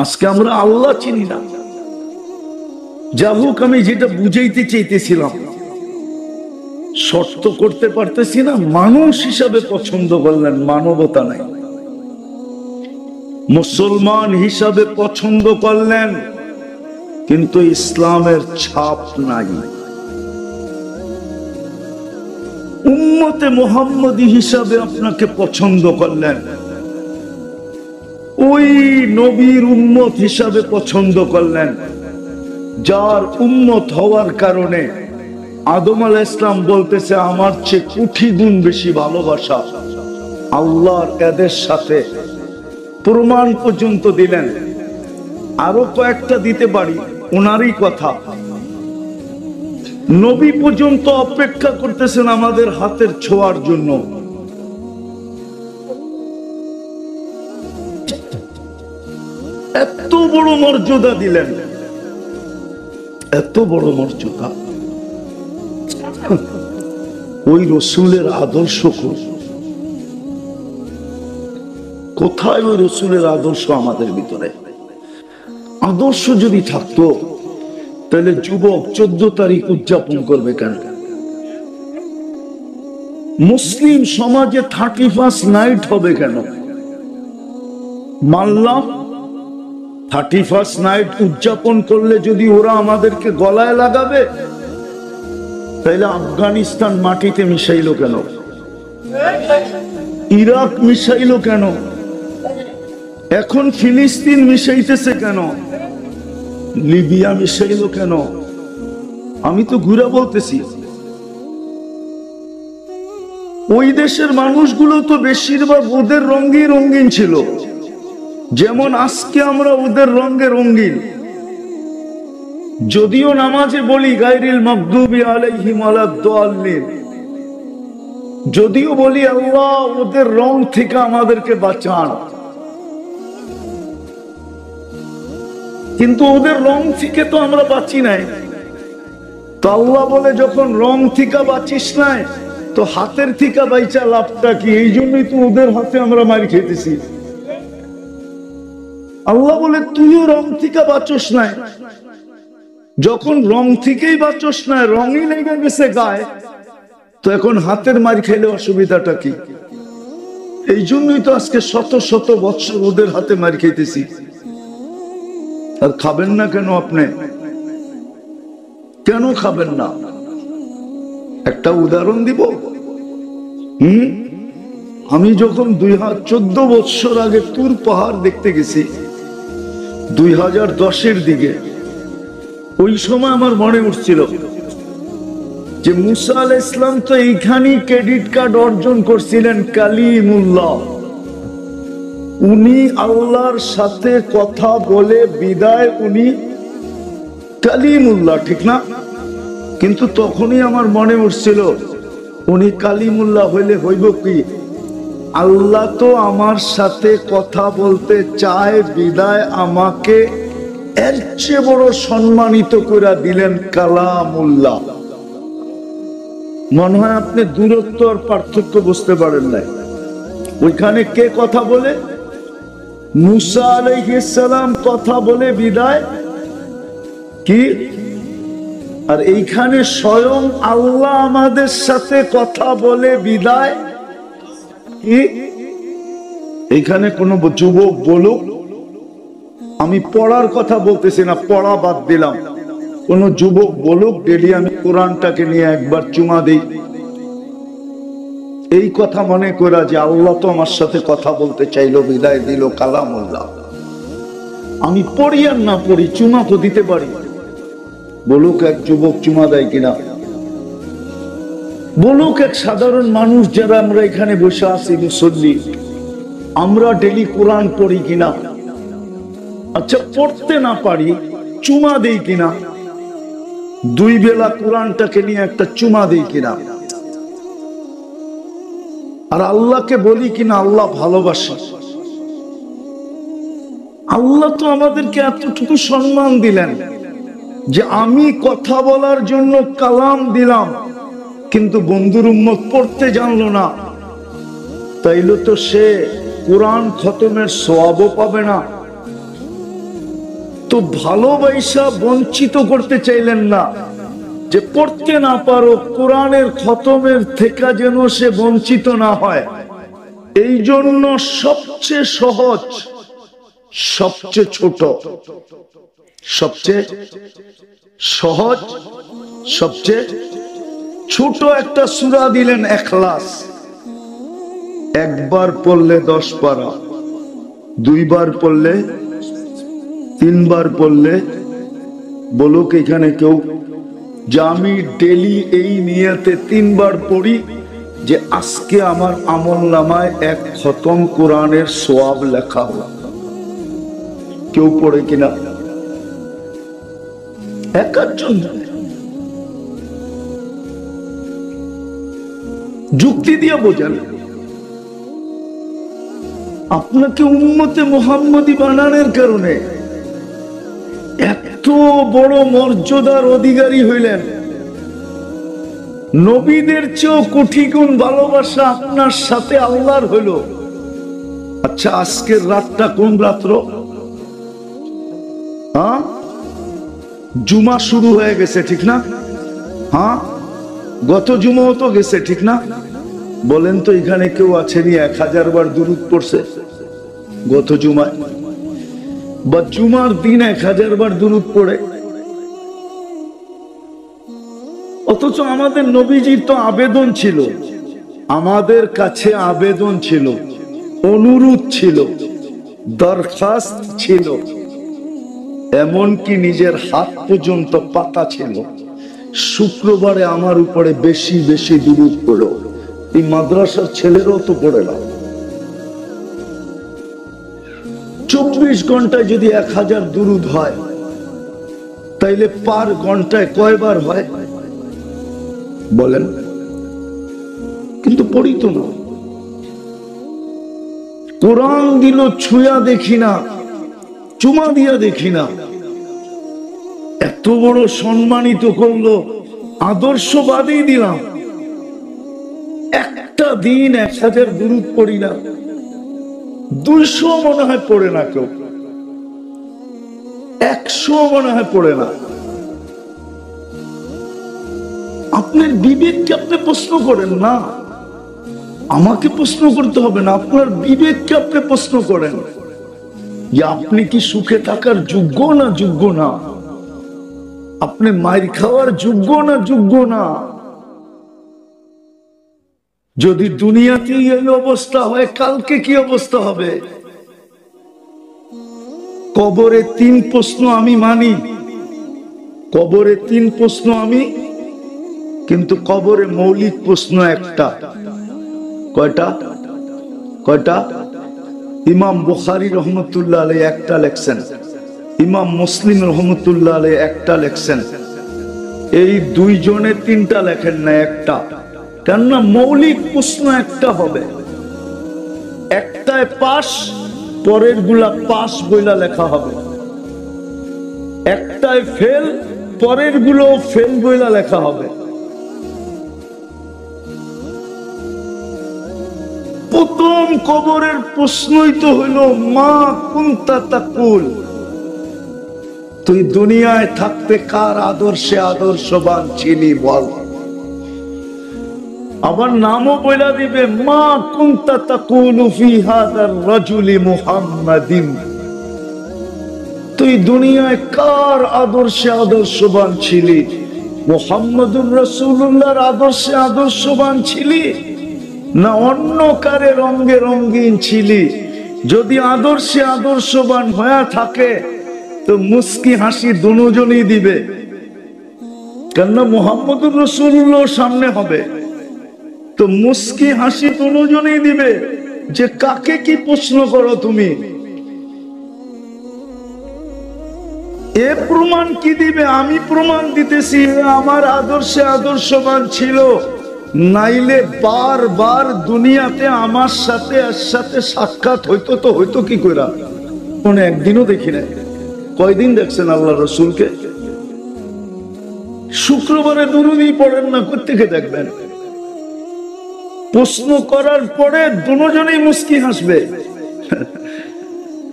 আজকে আমরা আল্লাহ চিনি না। যা হোক, আমি যেটা বুঝাইতে চাইতেছিলাম, শর্ত করতে পারতেছি না। মানুষ হিসাবে পছন্দ করলেন, মানবতা নাই। মুসলমান হিসাবে পছন্দ করলেন, কিন্তু ইসলামের ছাপ নাই। উম্মতে মুহাম্মদী হিসাবে আপনাকে পছন্দ করলেন, ওই নবীর উম্মত হিসাবে পছন্দ করলেন, যার উম্মত হওয়ার কারণে আদম আলাইহিস সালাম বলতেছে আমার চেয়ে কোটি গুণ বেশি ভালোবাসা আল্লাহর এদের সাথে। প্রমাণ পর্যন্ত দিলেন। আরো কয়েকটা দিতে পারি, ওনারই কথা। নবী পর্যন্ত অপেক্ষা করতেছেন আমাদের হাতের ছোঁয়ার জন্য। এত বড় মর্যাদা দিলেন, এত বড় মর্যাদা। ওই রসুলের আদর্শ কোথায়? ওই রসুলের আদর্শ আমাদের ভিতরে। আদর্শ যদি থাকতো তাহলে যুবক 14 তারিখ উদযাপন করবে কেন? মুসলিম সমাজে 31 নাইট হবে কেন? মানলাম 31 নাইট উদযাপন করলে যদি ওরা আমাদেরকে গলায় লাগাবে, তাহলে আফগানিস্তান মাটিতে মিশাইলো কেন? ইরাক মিশাইলো কেন? এখন ফিলিস্তিন মিশাইতেছে কেন? লিবিয়া মিশাইলো কেন? আমি তো ঘুরে বলতেছি, ওই দেশের মানুষগুলো তো বেশিরভাগ ওদের রঙে রঙিন ছিল, যেমন আজকে আমরা ওদের রঙে রঙিন। যদিও নামাজে বলি গায়রিল মাগদুবি আলাইহিম ওয়ালাদ-দাল্লিন, যদিও বলি আল্লাহ ওদের রং থেকে আমাদেরকে বাঁচান, কিন্তু ওদের রং থেকে তো আমরা বাঁচি নাই। তো আল্লাহ বলে যখন রং থেকে বাঁচিস নাই, তো হাতের থেকে বাইচা লাভটা কি? এই জন্যই তো ওদের হাতে আমরা মার খেতেছি। আল্লাহ বলে তুইও রং থেকে বাঁচস নাই। যখন রং থেকেই বাঁচস না, রঙই লেগে গেছে গায়ে, তো এখন হাতের মার খেলে অসুবিধাটা কি? এই জন্যই তো আজকে শত শত বৎসর ওদের হাতে মার খেতেছি। আর খাবেন না কেন? আপনি কেন খাবেন না? একটা উদাহরণ দিব। আমি যখন 14 বছর আগে তুর পাহাড় দেখতে গেছি, 2010-এর দিকে, ওই সময় আমার মনে উঠছিল যে মুসা আলাইহিস সালাম তো এইখানেই ক্রেডিট কার্ড অর্জন করছিলেন, কালিমুল্লাহ। উনি আল্লাহর সাথে কথা বলে বিদায়, উনি কালিমুল্লাহ, ঠিক না? কিন্তু তখনই আমার মনে উঠছিল, উনি কালিমুল্লাহ হইলে হইব কি? আল্লাহ তো আমার সাথে কথা বলতে চায় বিদায় আমাকে এর চেয়ে বড় সম্মানিত করে দিলেন কালামুল্লাহ। মনে হয় আপনি দূরত্ব আর পার্থক্য বুঝতে পারেন নাই। ওইখানে কে কথা বলে? মুসা আলাইহিস সালাম কথা বলে বিদায় কি? আর এইখানে স্বয়ং আল্লাহ আমাদের সাথে কথা বলে বিদায় কি? এইখানে কোন যুবক বলুক, আমি পড়ার কথা বলতেছি না, পড়া বাদ দিলাম, কোন যুবক বলুক ডেলি আমি কোরআনটাকে নিয়ে একবার চুমা দিই, এই কথা মনে করা যে আল্লাহ তো আমার সাথে কথা বলতে চাইলো, বিদায় দিল কালামুল্লাহ। আমি পড়ি আর না পড়ি, চুমা তো দিতে পারি। বলুক এক যুবক চুমা দেয় কিনা? বলুক এক সাধারণ মানুষ যারা আমরা এখানে বসে আছি মুসল্লি, আমরা ডেলি কোরআন পড়ি কিনা? আচ্ছা, পড়তে না পারি, চুমা দেই কিনা? 2 বেলা কোরআনটাকে নিয়ে একটা চুমা দেই কিনা? আর আল্লাহকে বলি কিনা আল্লাহ ভালোবাসে? আল্লাহ তো আমাদেরকে এতটুকু সম্মান দিলেন যে আমি কথা বলার জন্য কালাম দিলাম, কিন্তু বন্ধুর উম্মত পড়তে জানলো না, তাইলে তো সে কোরআন খতমের সওয়াবও পাবে না, তো ভালোবাসা বঞ্চিত করতে চাইলেন না, যে পড়তে না পারো, কোরআনের খতমের থেকে যেন সে বঞ্চিত না হয়। এই জন্য সবচেয়ে সহজ, সবচেয়ে ছোট, সবচেয়ে সহজ, সবচেয়ে ছোট একটা সূরা দিলেন ইখলাস। একবার পড়লে 10 পারা, দুইবার পড়লে, তিনবার পড়লে, বলুক এখানে কেউ যে আমি ডেলি এই নিয়তে 3 বার পড়ি যে আজকে আমার আমলনামায় 1 খতম কোরআনের সওয়াব লেখা হলো। কেউ পড়ে কিনা? একজন যুক্তি দিয়ে বোঝান। আপনাকে উম্মতে মুহাম্মদী বানানোর কারণে এত বড় মর্যাদার অধিকারী হইলেন। নবীদের চেয়েও কোটি গুণ ভালোবাসা আপনার সাথে আল্লাহর হইল। আচ্ছা, আজকের রাতটা কোন রাত্র? হ্যাঁ, জুমা শুরু হয়ে গেছে, ঠিক না? হ্যাঁ, গত জুমাও তো গেছে, ঠিক না? বলেন তো এখানে কেউ আছেনি 1000 বার দুরূদ পড়ছে গত জুমায়? বা জুমার দিন 1000 বার দুরূদ পড়ে? অথচ আমাদের নবীজির তো আবেদন ছিল, আমাদের কাছে আবেদন ছিল, অনুরোধ ছিল, দরখাস্ত ছিল, এমনকি নিজের হাত পর্যন্ত পাতা ছিল, শুক্রবারে আমার উপরে বেশি বেশি দুরূদ পড়ো। এই মাদ্রাসার ছেলেরাও তো পড়ে না। 24 ঘন্টায় যদি 1000 দুরূদ হয়, তাইলে পার ঘন্টায় কয়বার হয় বলেন? কিন্তু পড়ি তো না। কোরআন দিল, ছুঁয়া দেখি না, চুমা দিয়া দেখি না। এত বড় সম্মানিত করলো, আদর্শবাদী দিলাম, একটা দিন 1000 দুরূদ পড়ি না। 200 মনে হয় পড়ে না কেউ, 100 মনে হয় পড়ে না। আপনার বিবেককে আপনি প্রশ্ন করেন না, আমাকে প্রশ্ন করতে হবে না, আপনার বিবেককে আপনি প্রশ্ন করেন যে আপনি কি সুখে থাকার যোগ্য না যোগ্য না? আপনি মাইর খাওয়ার যোগ্য না যোগ্য না? যদি দুনিয়াতেই এই অবস্থা হয়, কালকে কি অবস্থা হবে? কবরে 3 প্রশ্ন আমি মানি, কবরে 3 প্রশ্ন আমি, কিন্তু কবরে মৌলিক প্রশ্ন একটা। কয়টা? কয়টা? ইমাম বুখারী রহমতুল্লাহ আলাইহি একটা লেখছেন, ইমাম মুসলিম রহমতুল্লাহ আলাইহি একটা লেখছেন। এই 2 জনে 3টা লেখেন না, একটা। কেননা মৌলিক প্রশ্ন একটা হবে, একটায় পাস, পরের গুলা পাস বইলা লেখা হবে। একটায় ফেল, পরের গুলো ফেল বইলা লেখা হবে। প্রথম কবরের প্রশ্নই তো হইল মা কুনতা তাকুল, তুই দুনিয়ায় থাকতে কার আদর্শে আদর্শবান ছিলি বল। আবার নামও বইলা দিবে, মা কুনতা তাকুলু ফি হাদার রাজুলি মুহাম্মাদিন, তুই দুনিয়ায় কার আদর্শে আদর্শবান ছিলি? মুহাম্মদুর রাসূলুল্লাহর আদর্শে আদর্শবান ছিলি না অন্য কারে রঙে রঙিন ছিলি? যদি আদর্শে আদর্শবান হয়ে থাকে তো মুস্কি হাসি দুজনই দিবে, কেননা মুহাম্মদুর রাসূলুল্লাহ সামনে হবে, তো মুস্কি হাসি দুজনই দিবে যে কাকে কি প্রশ্ন করো তুমি। এ প্রমাণ কি দিবে? আমি প্রমাণ দিতেছি আমার আদর্শে আদর্শবান ছিল, নাইলে বারবার দুনিয়াতে আমার সাথে এর সাথে সাক্ষাৎ হইতো তো হইতো কি কইরা? কোন একদিনও দেখি নাই। কয়দিন দেখছেন আল্লাহ রসুলকে? শুক্রবারে দুরূদই পড়েন না, কোত্থেকে দেখবেন? প্রশ্ন করার পরে দুজনেই মুস্কি হাসবে,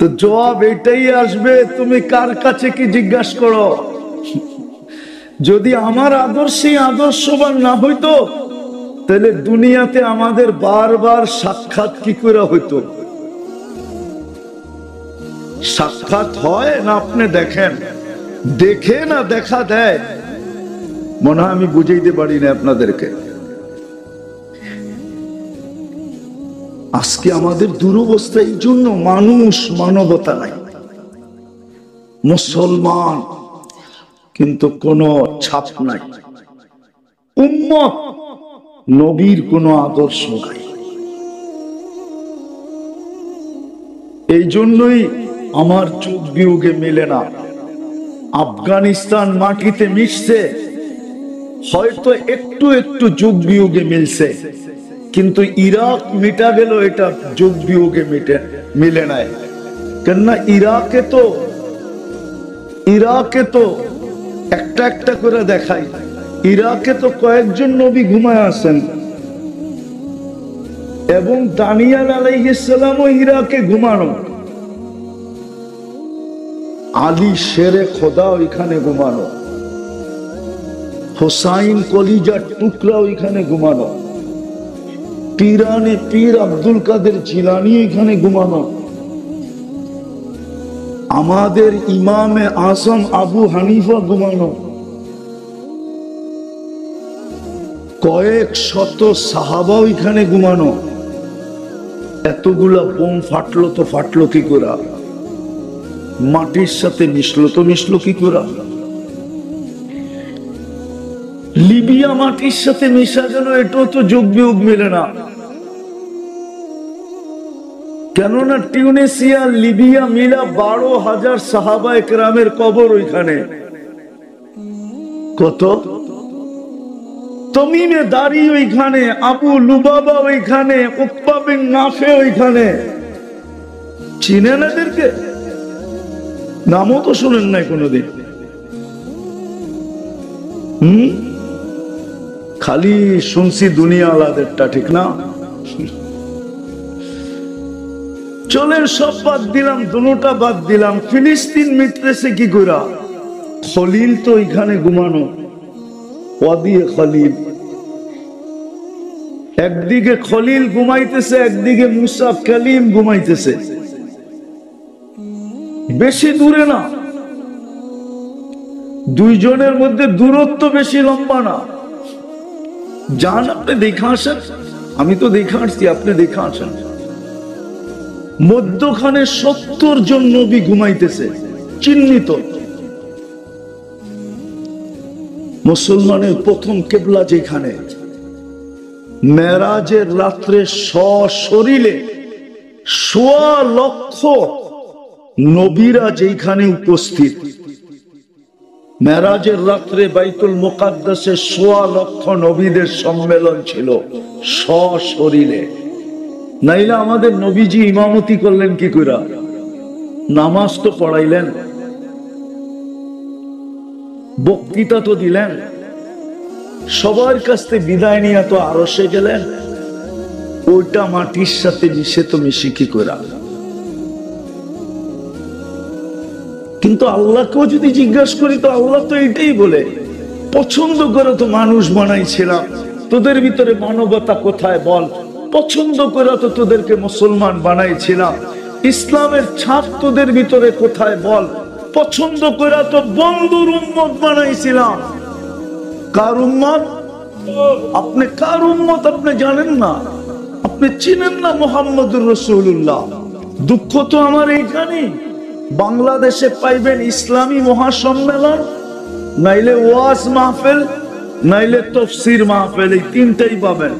তো জবাব এটাই আসবে, তুমি কার কাছে কি জিজ্ঞাসা করো। যদি আমার আদর্শই আদর্শবান না হইতো, তাহলে দুনিয়াতে আমাদের বারবার সাক্ষাৎ কি করে হইতো? সাক্ষাৎ হয় না? আপনি দেখেন, দেখে না দেখা দেয়। মনে হয় আমি বুঝাইতে পারি না আপনাদেরকে। আজকে আমাদের দুরবস্থা এই জন্য, মানুষ মানবতা নাই, মুসলমান কিন্তু কোনো ছাপ নাই, উম্মত নবীর কোনো আদর্শ নাই। এই জন্যই আমার যুগ বিয়োগে মেলে না। আফগানিস্তান মাটিতে মিশছে, হয়তো একটু একটু যুগ বিয়োগে মিলছে, কিন্তু ইরাক মিটা গেল, এটা যুগ বিয়োগে মিলে নাই। কেননা ইরাকে তো একটা একটা করে দেখাই, ইরাকে তো কয়েকজন নবী ঘুমায় আছেন, এবং দানিয়াল আলাইহিস সালামও ইরাকে ঘুমানো, আলী শেরে খোদা ওইখানে ঘুমানো, হোসাইন কলিজার টুকরা ওইখানে ঘুমানো, পীরানে পীর আব্দুল কাদের জিলানী ওইখানে ঘুমানো, আমাদের ইমামে আজম আবু হানিফা ঘুমানো, কয়েক শত সাহাবা ওইখানে ঘুমানো। এতগুলা বোম ফাটলো তো ফাটলো কি করে? মাটির সাথে মিশলো কি করে? লিবিয়া মাটির সাথে মিশা গেল, এটাও তো যোগ বিয়োগ মেলে না। কেননা টিউনিসিয়া লিবিয়া মিলা 12,000 সাহাবা একরামের কবর ওইখানে। কত? তমিমে দাড়ি ওইখানে, আবু লুবাবা ওইখানে, উকবা বিন নাফে ওইখানে। চিনেন এদেরকে? নামও তো শুনেন নাই কোনোদিন। খালি শুনছি দুনিয়া আলাদেরটা, ঠিক না? চলেন সব বাদ দিলাম, দুটা বাদ দিলাম। ফিলিস্তিন মিটতেছে কি করে? খলিল তো ওইখানে ঘুমানো, ওয়াদি খলিল। একদিকে খলিল ঘুমাইতেছে, একদিকে মুসা কালিম ঘুমাইতেছে। বেশি দূরে না, দুইজনের মধ্যে দূরত্ব বেশি লম্বা না। যান আপনি দেখে আসেন, আমি তো দেখে আসছি, আপনি দেখে আসেন। মধ্যখানে 70 জন নবী ঘুমাইতেছে, চিহ্নিত। মুসলমানের প্রথম কেবলা যেখানে, মেরাজের রাত্রে সশরীরে 1.25 লক্ষ নবীরা যেখানে উপস্থিত। মেরাজের রাত্রে বাইতুল মুকাদ্দাসে 1.25 লক্ষ নবীদের সম্মেলন ছিল সশরীরে। নাইলে আমাদের নবীজি ইমামতি করলেন কি করে? নামাজ তো পড়াইলেন, বক্তৃতা তো দিলেন, সবার কাছ থেকে বিদায় নিয়ে তো আরশে গেলেন। ওইটা মাটির সাথে মিশে তো মিশি কি করে? কিন্তু আল্লাহকেও যদি জিজ্ঞাসা করি, তো আল্লাহ তো এটাই বলে, পছন্দ করে তো মানুষ বানাইছিলাম, তোদের ভিতরে মানবতা কোথায় বল? পছন্দ করে তো তোদেরকে মুসলমান বানাইছিলাম, ইসলামের ছাপ তোদের ভিতরে কোথায় বল? পছন্দ করে তো বন্ধুর উম্মত বানাইছিলাম। কার উম্মত? আপনি কার উম্মত আপনি জানেন না, আপনি চিনেন না মুহাম্মদুর রাসূলুল্লাহ। দুঃখ তো আমার এইখানে, বাংলাদেশে পাইবেন ইসলামী মহাসম্মেলন, নাইলে ওয়াজ মাহফিল, নাইলে তাফসীর মাহফিল, এই তিনটাই পাবেন।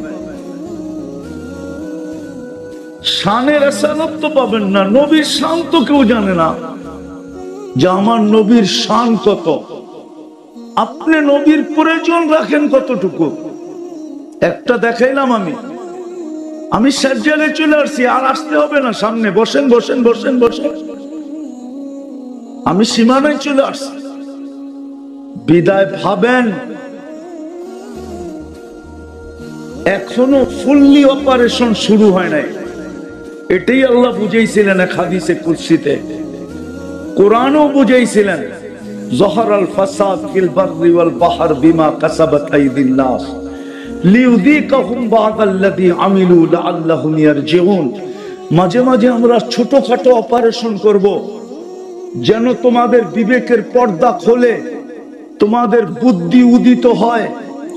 শানের রেসালত তো পাবেন না। নবীর শান তো কেউ জানে না, যে আমার নবীর শান কত। আপনি নবীর প্রয়োজন রাখেন কতটুকু? একটা দেখাইলাম আমি সাজ্জালে চলে আসছি, আর আসতে হবে না সামনে। বসেন বসেন বসেন বসেন, আমি সীমানায় চলে আসছি। বিদায় ভাবেন, এখনো ফুললি অপারেশন শুরু হয় নাই। এটাই আল্লাহ বুঝাইছিলেন এক হাদিসে কুদসিতে, কোরআনও বুঝাইছিলেন, যহরাল ফাসাদ ফিল বাররি ওয়াল বাহর বিমা কাসাবাত আইদিন নাস লিউযীকাহুম বা'দাল্লাযী আমিলু লাআল্লাহুম ইয়ারজিউন। মাঝে মাঝে আমরা ছোটখাটো অপারেশন করব, যেন তোমাদের বিবেকের পর্দা খোলে, তোমাদের বুদ্ধি উদিত হয়,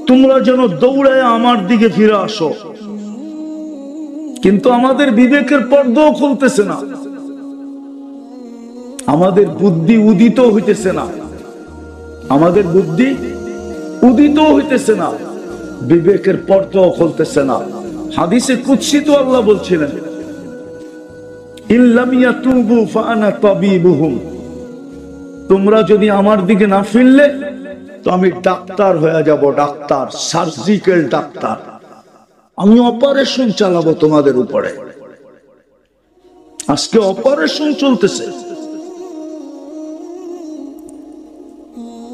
তোমরা যেন দৌড়ায় আমার দিকে ফিরে আসো। কিন্তু আমাদের বিবেকের পর্দাও খুলতেছে না, আমাদের বুদ্ধি উদিত হইতেছে না, আমাদের বুদ্ধি উদিত হইতেছে না, বিবেকের পর্দাও খুলতেছে না। হাদিসে কুদসি তো আল্লাহ বলছিলেন, ইল্লাম ইয়াতুবু ফাআনা তাবিবুহুম, তোমরা যদি আমার দিকে না ফিরলে তো আমি ডাক্তার হয়ে যাব, ডাক্তার, সার্জিক্যাল ডাক্তার, আমি অপারেশন চালাবো তোমাদের উপরে। আজকে অপারেশন চলতেছে,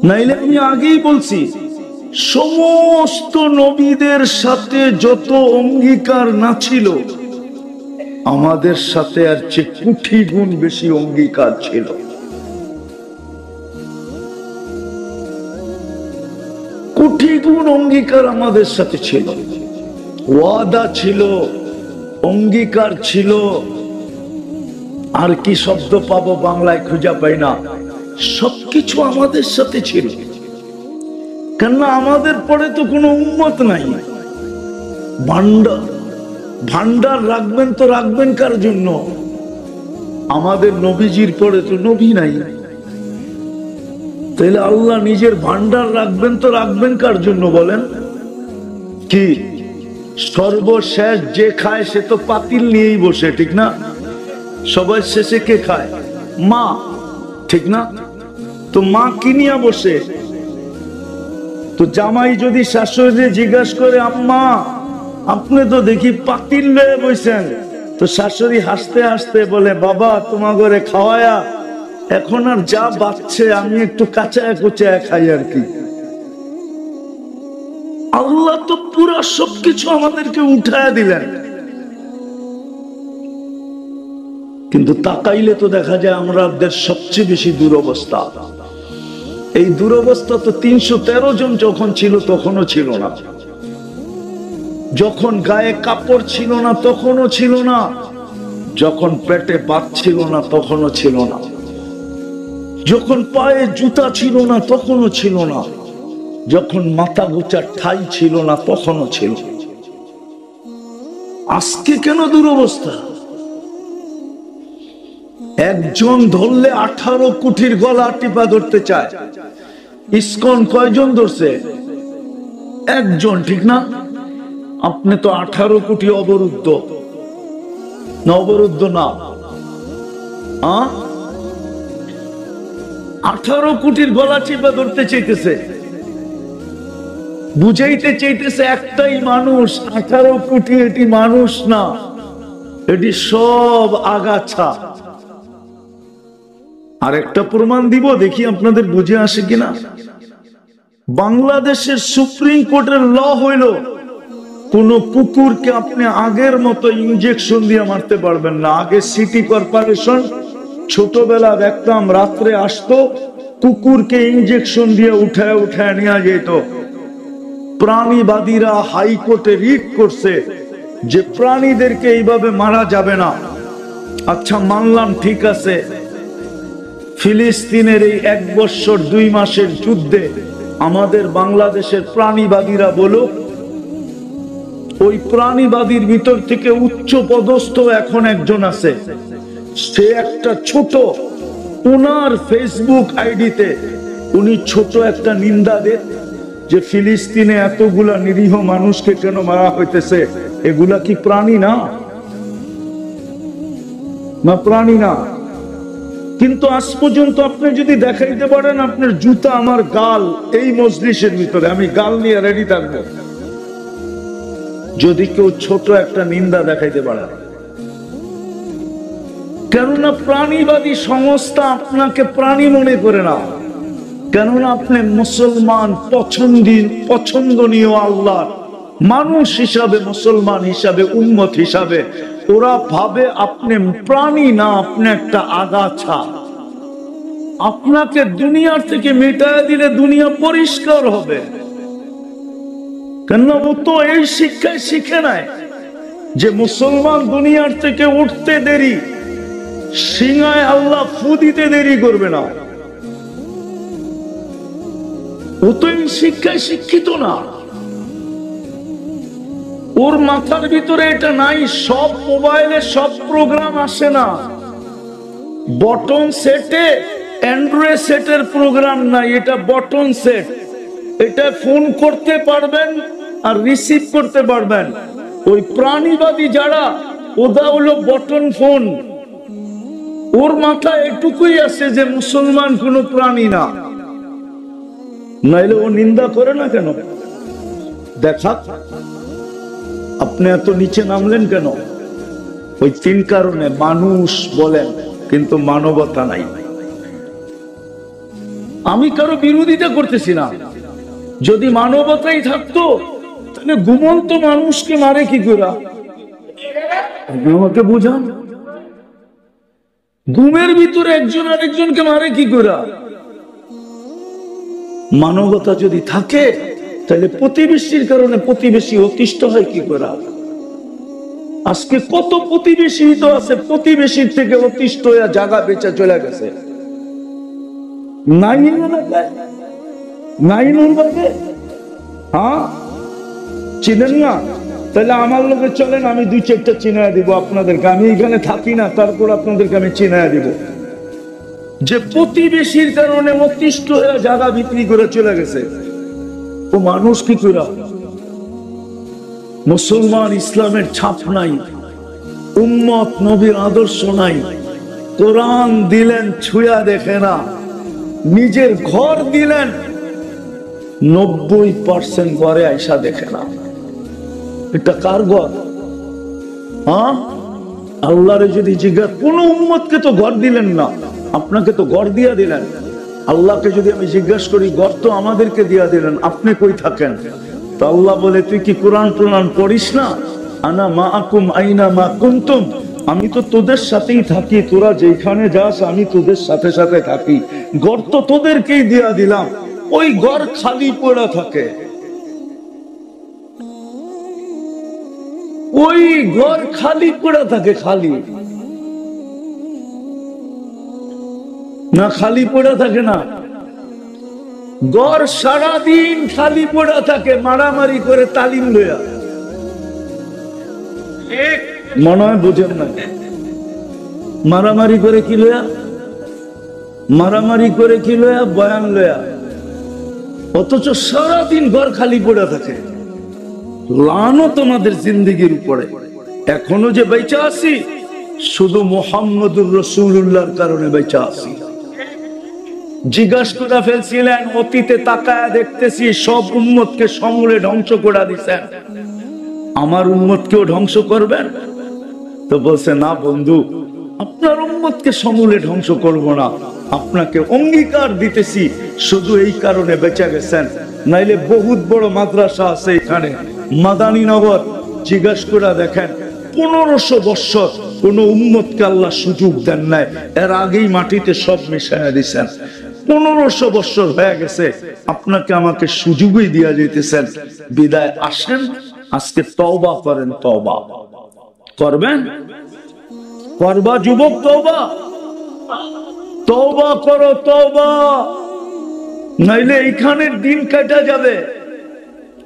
নাইলে আমি আগেই বলছি, সমস্ত নবীদের সাথে যত অঙ্গীকার না ছিল, আমাদের সাথে আর চেয়ে কোটি গুণ বেশি অঙ্গীকার ছিল। কোটি গুণ অঙ্গীকার আমাদের সাথে ছিল, ওয়াদা ছিল, অঙ্গীকার ছিল। আর কি শব্দ পাবো বাংলায় খুঁজে পাই না, সবকিছু আমাদের সাথে ছিল। কেননা আমাদের পরে তো কোনো উম্মত নাই। ভান্ডার ভান্ডার রাখবেন তো রাখবেন কার জন্য? আমাদের নবীজির পরে তো নবী নাই, তাহলে আল্লাহ নিজের ভান্ডার রাখবেন তো রাখবেন কার জন্য বলেন? কি সর্বশেষ যে খায় সে তো পাতিল নিয়েই বসে, ঠিক না? সবার শেষে কে খায়? মা, ঠিক না? তো মা কি নিয়ে বসে? তো জামাই যদি শাশুড়ি জিজ্ঞাসা করে, আম্মা আপনি তো দেখি পাতিল লয়ে বসেন, তো শাশুড়ি হাসতে হাসতে বলে, বাবা তোমার ঘরে খাওয়ায়া এখন আর যা বাচ্চে আমি একটু কাঁচায় কোচায় খাই আর কি। আল্লাহ তো পুরা সবকিছু আমাদেরকে উঠায় দিলেন, কিন্তু তাকাইলে তো দেখা যায় আমাদের সবচেয়ে বেশি দুরবস্থা। এই দুরবস্থা তো 313 জন যখন ছিল তখনও ছিল না, যখন গায়ে কাপড় ছিল না তখনও ছিল না, যখন পেটে ভাত ছিল না তখনও ছিল না, যখন পায়ে জুতা ছিল না তখনও ছিল না, যখন মাথা গোচার ঠাই ছিল না তখনও ছিল। আজকে কেন দুরবস্থা? একজন ধরলে 18 কোটির গলা টিপা ধরতে চায়। ইসকন কয়জন ধরছে? একজন, ঠিক না? আপনি তো 18 কোটি অবরুদ্ধ না? অবরুদ্ধ না, 18 কোটির গলা টিপা ধরতে চাইতেছে, বুঝাইতে চাইতেছে একটাই মানুষ। 18 কোটি এটি মানুষ না, এটি সব আগাছা। আর একটা প্রমাণ দিব, দেখি আপনাদের বুঝে আসে কিনা। বাংলাদেশের সুপ্রিম কোর্টের ল হইল, কোন কুকুরকে আপনি আগের মতো ইনজেকশন দিয়ে মারতে পারবেন না। আগে সিটি কর্পোরেশন ছোটবেলা দেখতাম রাত্রে আসতো, কুকুরকে ইনজেকশন দিয়ে উঠায় উঠায় নিয়ে যেত। প্রাণীবাদীরা হাইকোর্টে রিট করছে যে প্রাণীদেরকে এইভাবে মারা যাবে না। আচ্ছা মানলাম, ঠিক আছে, ফিলিস্তিনের এই 1 বছর 2 মাসের যুদ্ধে আমাদের বাংলাদেশের প্রাণীবাদীরা বলো, ওই প্রাণীবাদীর ভিতর থেকে উচ্চ পদস্থ এখন একজন আছে, সে একটা ছোট, ওনার ফেসবুক আইডিতে উনি ছোট একটা নিন্দা দেন যে ফিলিস্তিনে এতগুলা নিরীহ মানুষকে কেন মারা হইতেছে, এগুলা কি প্রাণী না? না প্রাণী না। কিন্তু আজ পর্যন্ত আপনি যদি দেখাইতে পারেন আপনার জুতা আমার গাল এই মজলিসের ভিতরে, আমি গাল নিয়ে রেডি থাকবো যদি কেউ ছোট একটা নিন্দা দেখাইতে পারে। কেননা প্রাণীবাদী সংস্থা আপনাকে প্রাণী মনে করে না, কেননা আপনি মুসলমান, পছন্দনীয় আল্লাহ মানুষ হিসাবে, মুসলমান হিসাবে, উম্মত হিসাবে ওরা ভাবে আপনি প্রাণী না, আপনি একটা আগাছা। আপনাকে দুনিয়ার থেকে মেটায় দিলে দুনিয়া পরিষ্কার হবে। কেন ও তো এই শিক্ষায় শিখে নাই যে মুসলমান দুনিয়ার থেকে উঠতে দেরি, সিংহায় আল্লাহ ফু দিতে দেরি করবে না। ও তো এই শিক্ষায় শিক্ষিত না, ওর মাথার ভিতরে এটা নাই। সব মোবাইলে সব প্রোগ্রাম আসে না, বটন সেটে অ্যান্ড্রয়েড সেটের প্রোগ্রাম নাই, এটা বটন সেট। এটা ফোন করতে পারবেন আর রিসিভ করতে পারবেন। ওই প্রাণীবাদী যারা, ওটা হলো বটন ফোন। ওর মাথায় এটুকুই আছে যে মুসলমান কোনো প্রাণী না, নাইলে ও নিন্দা করে না কেন? দেখা আপনি এত নিচে নামলেন কেন? ওই তিন কারণে। মানুষ বলেন কিন্তু মানবতা নাই। আমি কারো বিরোধিতা করতেছি না, যদি মানবতাই থাকতো তাহলে ঘুমন্ত মানুষকে মারে কি করে? আমাকে বুঝান, ঘুমের ভিতরে একজন আরেকজনকে মারে কি করে? মানবতা যদি থাকে তাহলে প্রতিবেশীর কারণে প্রতিবেশী অতিষ্ঠ হয় কি করে? আজকে কত প্রতিবেশী তো আছে, প্রতিবেশীর থেকে অতিষ্ঠ হয়ে জায়গা বেচা চলে গেছে। চিনেন না? তাহলে আমার লোকে চলেন, আমি দুই চারটা চিনায় দিব আপনাদেরকে। আমি এখানে থাকি না, তারপর আপনাদেরকে আমি চিনায় দিব যে প্রতিবেশীর কারণে অতিষ্ঠ হয়ে জায়গা বিক্রি করে চলে গেছে। ও মানুষ কি করে? মুসলমান ইসলামের ছাপ নাই, উম্মত নবীর আদর্শ নাই। কোরআন দিলেন ছুঁয়া দেখে না, নিজের ঘর দিলেন 90% ঘরে আইসা দেখে না। এটা কার ঘর? হ্যাঁ, আল্লাহরে যদি জিজ্ঞাসা, কোন উম্মতকে তো ঘর দিলেন না, আপনাকে তো ঘর দিয়া দিলেন। আল্লাহকে যদি আমি জিজ্ঞাসা করি, ঘর তো আমাদেরকে দিয়া দিলেন, আপনি কই থাকেন? তো আল্লাহ বলে, তুই কি কোরআন টোরআন পড়িস না? আনা মাআকুম আইনা মা কুনতুম, আমি তো তোদের সাথেই থাকি, তোরা যেখানে যাস আমি তোদের সাথে সাথে থাকি। ঘর তো তোদেরকেই দিয়া দিলাম, ওই ঘর খালি পড়ে থাকে। ওই ঘর খালি পড়ে থাকে, খালি না? খালি পড়ে থাকে না, ঘর সারাদিন খালি পড়ে থাকে, মারামারি করে তালিম লইয়া। মনে হয় বুঝেন না, মারামারি করে কি লইয়া? মারামারি করে কি লইয়া? বয়ান লইয়া। অথচ সারাদিন ঘর খালি পড়ে থাকে। লানত তোমাদের জিন্দেগির উপরে। এখনো যে বেঁচে আছি শুধু মুহাম্মদুর রাসূলুল্লাহর কারণে বেঁচে আছি। জিজ্ঞাসা করে ফেলছিলেন, অতীতে তাকায়া দেখতেছি সব উম্মতকে সমূলে ধ্বংস করে দিচ্ছেন, আমার উম্মতকেও ধ্বংস করবেন? তো বলছে, না বন্ধু, আপনার উম্মতকে সমূলে ধ্বংস করব না, আপনাকে অঙ্গীকার দিতেছি শুধু এই কারণে বেঁচে গেছেন, নাইলে বহুত বড় মাদ্রাসা আছে এখানে মাদানীনগর। জিজ্ঞাসা করে দেখেন, 1500 বছর কোন উম্মতকে আল্লাহ সুযোগ দেন নাই, এর আগেই মাটিতে সব মিশাইয়া দিচ্ছেন। 1500 বছর হয়ে গেছে, আপনাকে আমাকে সুযোগই দিয়া যেতেছেন। বিদায় আসেন, আজকে তওবা করেন। তওবা করবেন? করবা যুবক? তওবা তওবা করো, তওবা, নাইলে এইখানের দিন কাটা যাবে,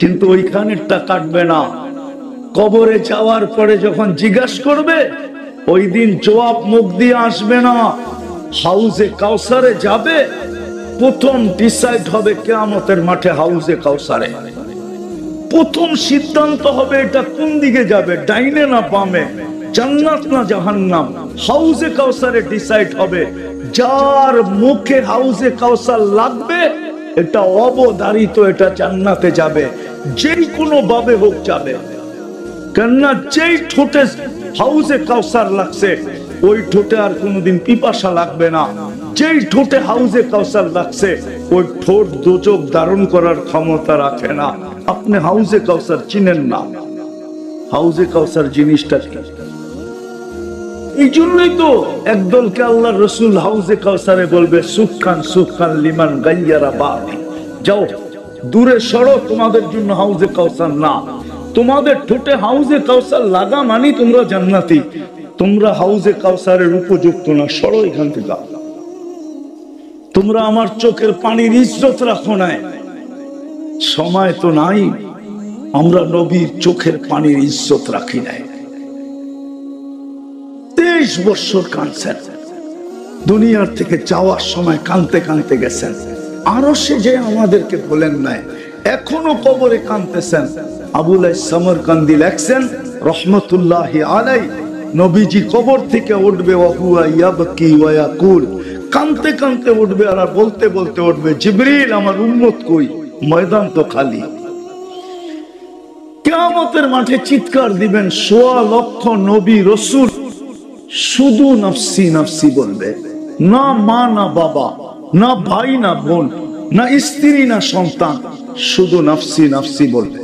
কিন্তু ওইখানেরটা কাটবে না। কবরে যাওয়ার পরে যখন জিজ্ঞাসা করবে, ওই দিন জবাব মুখ দিয়ে আসবে না। হাউজে কাউসারে যাবে, প্রথম ডিসাইড হবে কিয়ামতের মাঠে হাউজে কাউসারে। প্রথম সিদ্ধান্ত হবে এটা কোন দিকে যাবে, ডাইনে না বামে, জান্নাত না জাহান্নাম। হাউজে কাউসারে ডিসাইড হবে। যার মুখে হাউজে কাউসার লাগবে এটা অবধারিত, এটা জান্নাতে যাবে, যেই কোনো ভাবে হোক যাবে। কেননা যেই ঠোঁটে হাউজে কাউসার লাগছে ওই ঠোঁটে আর কোনোদিন পিপাসা লাগবে না। যেই ঠোঁটে হাউজে কাউসার লাগছে ওই ঠোঁট দোজক ধারণ করার ক্ষমতা রাখে না। আপনি হাউজে কাউসার চিনেন না, হাউজে কাউসার জিনিসটা কি? এই জন্যই তো একদলকে আল্লাহ রসুল হাউজে কাউসারে বলবে সুখান সুখান লিমান গাইয়ারা বাদি, যাও দূরে সরো, তোমাদের জন্য হাউজে কাউসার না। তোমাদের ঠোঁটে হাউজে কাউসার লাগা মানি তোমরা জান্নাতি, তোমরা হাউজে কাউসারের উপযুক্ত না, সরো এখান থেকে। তোমরা আমার চোখের পানির ইজ্জত রাখো না। সময় তো নাই, আমরা নবীর চোখের পানির ইজ্জত রাখি নাই। 23 বছর কাঁদছেন, দুনিয়ার থেকে যাওয়ার সময় কাঁদতে কাঁদতে গেছেন। আরো সে যে আমাদেরকে বলেন নাই, এখনো কবরে কাঁদতেছেন। আবুল সামরকান্দি লেখছেন রহমতুল্লাহি আলাইহি, নবীজি কবর থেকে উঠবে ওয়া হুয়া ইয়াবকি ওয়া ইয়াকুল, কাঁদতে কাঁদতে উঠবে আর বলতে বলতে উঠবে, জিবরিল আমার উম্মত কই, ময়দান তো খালি। কিয়ামতের মাঠে চিৎকার দিবেন, 1.25 লক্ষ নবী রাসূল শুধু নফসি নফসি বলবে, না মা না বাবা, না ভাই না বোন, না স্ত্রী না সন্তান, শুধু নফসি নফসি বলবে।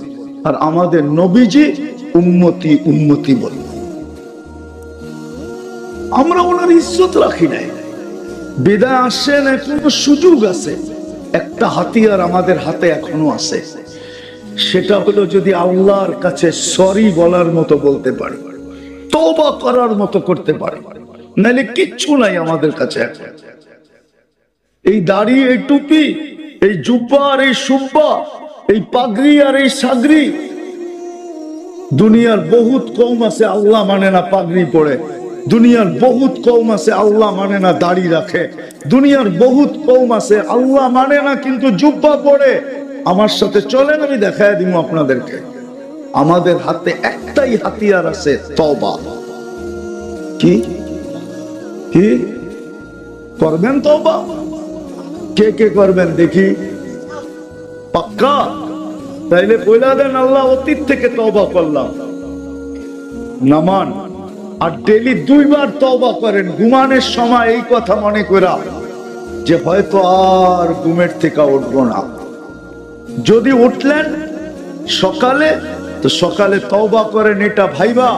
আর আমাদের নবীজি উম্মতি উম্মতি বলবে। আমরা ওনার ইজ্জত রাখি নাই। বিদায় আসেন, এখনো সুযোগ আছে। একটা হাতিয়ার আমাদের হাতে এখনো আছে, সেটা হলো যদি আল্লাহর কাছে সরি বলার মতো বলতে পারি, তওবা করার মতো করতে পারি, নাহলে কিচ্ছু নাই আমাদের কাছে এখন। এই দাড়ি, এই টুপি, এই জুব্বা আর এই সুব্বা, এই পাগড়ি আর এই সাগরি, দুনিয়ার বহুত কওম আছে আল্লাহ মানে না পাগড়ি পরে, দুনিয়ার বহুত কওম আছে আল্লাহ মানে না দাড়ি রাখে, দুনিয়ার বহুত কওম আছে আল্লাহ মানে না কিন্তু জুব্বা পরে। আমার সাথে চলেন, আমি দেখায় দিব আপনাদেরকে। আমাদের হাতে একটাই হাতিয়ার আছে, তওবা। কি কি করবেন তওবা? কে কে করবেন দেখি? পাক্কা? তাইলে বইলা দেন, আল্লাহ অতীত থেকে তওবা করলাম। নামান আর ডেইলি 2 বার তওবা করেন, ঘুমানোর সময় এই কথা মনে করা যে হয়তো আর ঘুমের থেকে উঠবো না। যদি উঠলেন সকালে, তো সকালে তওবা করেন এটা ভাইবা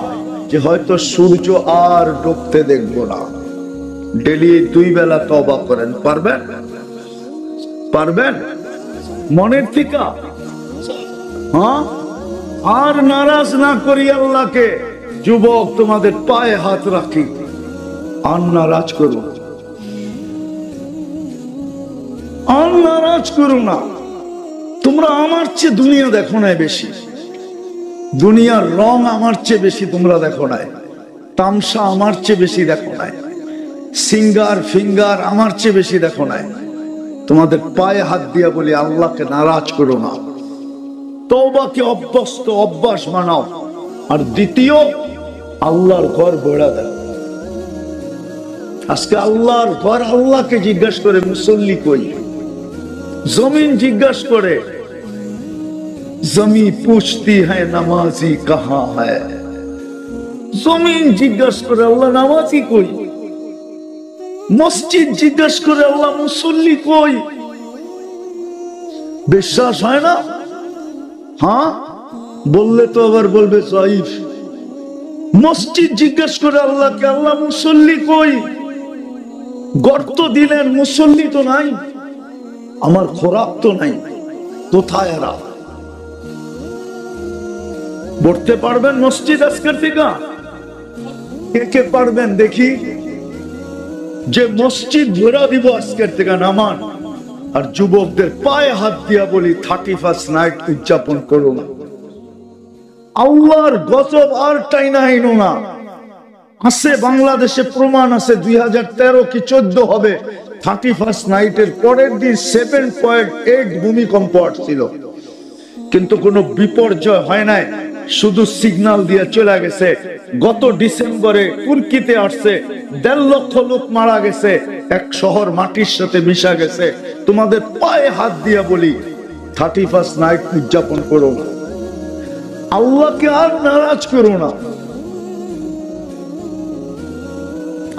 যে হয়তো সূর্য আর ডুবতে দেখবো না। ডেইলি 2 বেলা তওবা করেন। পারবেন? পারবেন মনের থেকে? হ্যাঁ, আর নারাজ না করি আল্লাহকে। যুবক, তোমাদের পায়ে হাত রাখি, আর নারাজ করো, আর নারাজ করো না। তোমরা আমার চেয়ে দুনিয়া দেখো নাই বেশি, দুনিয়ার রং আমার চেয়ে বেশি তোমরা দেখো নাই, তামসা আমার চেয়ে বেশি দেখো নাই, সিঙ্গার ফিঙ্গার আমার চেয়ে বেশি দেখো নাই। তোমাদের পায়ে হাত দিয়া বলি, আল্লাহকে নারাজ করো না। তওবাকে অভ্যাস বানাও। আর দ্বিতীয়, আল্লাহর ঘর বেড়া দেয়। আজকে আল্লাহর ঘর আল্লাহকে জিজ্ঞাসা করে মুসল্লি কই, জমিন জিজ্ঞাসা করে, জমি পুছতি হ্যায় নামাজি কাহা হ্যায়। জমিন জিজ্ঞাসা করে আল্লাহ নামাজি কই, মসজিদ জিজ্ঞাসা করে আল্লাহ মুসল্লি কই। বিশ্বাস হয় না? হ্যাঁ, বললে তো আবার বলবে জয়ীফ। মসজিদ জিজ্ঞাসা করে আল্লাহকে, আল্লাহ মুসল্লি কই। গর্ত দিলেন, মুসল্লি তো নাই, আমার খোরাক তো নাই, কোথায় এরা? পড়তে পারবেন মসজিদ আজকের থেকে? কে কে পারবেন দেখি? যে মসজিদ ভরা দিব আজকের থেকে, নামান। আর যুবকদের পায়ে হাত দিয়া বলি, 31st নাইট উদযাপন করো না। আল্লাহর গজব আর টাইনা আইনো না। আছে বাংলাদেশে প্রমাণ আছে, 2013 কি 14 হবে, 31st নাইটের পরের দিন 7.8 ভূমিকম্প আসছিল, কিন্তু কোনো বিপর্যয় হয় নাই, শুধু সিগন্যাল দিয়ে চলে গেছে। গত ডিসেম্বরে তুর্কিতে আসছে, 1.5 লক্ষ লোক মারা গেছে, এক শহর মাটির সাথে মিশা গেছে। তোমাদের পায়ে হাত দিয়া বলি, 31st নাইট উদযাপন করো না, আল্লাহকে আর নারাজ করো না।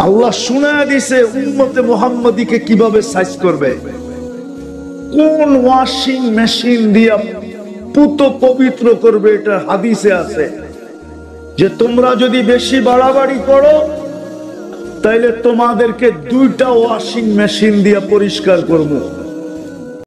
আল্লাহ শুনায়া দিছে উম্মতে মুহাম্মাদীকে কিভাবে সাইজ করবে, কোন ওয়াশিং মেশিন দিয়া পুত পবিত্র করবে। এটা হাদিসে আছে যে তোমরা যদি বেশি বাড়াবাড়ি করো তাইলে তোমাদেরকে 2টা ওয়াশিং মেশিন দিয়ে পরিষ্কার করবো।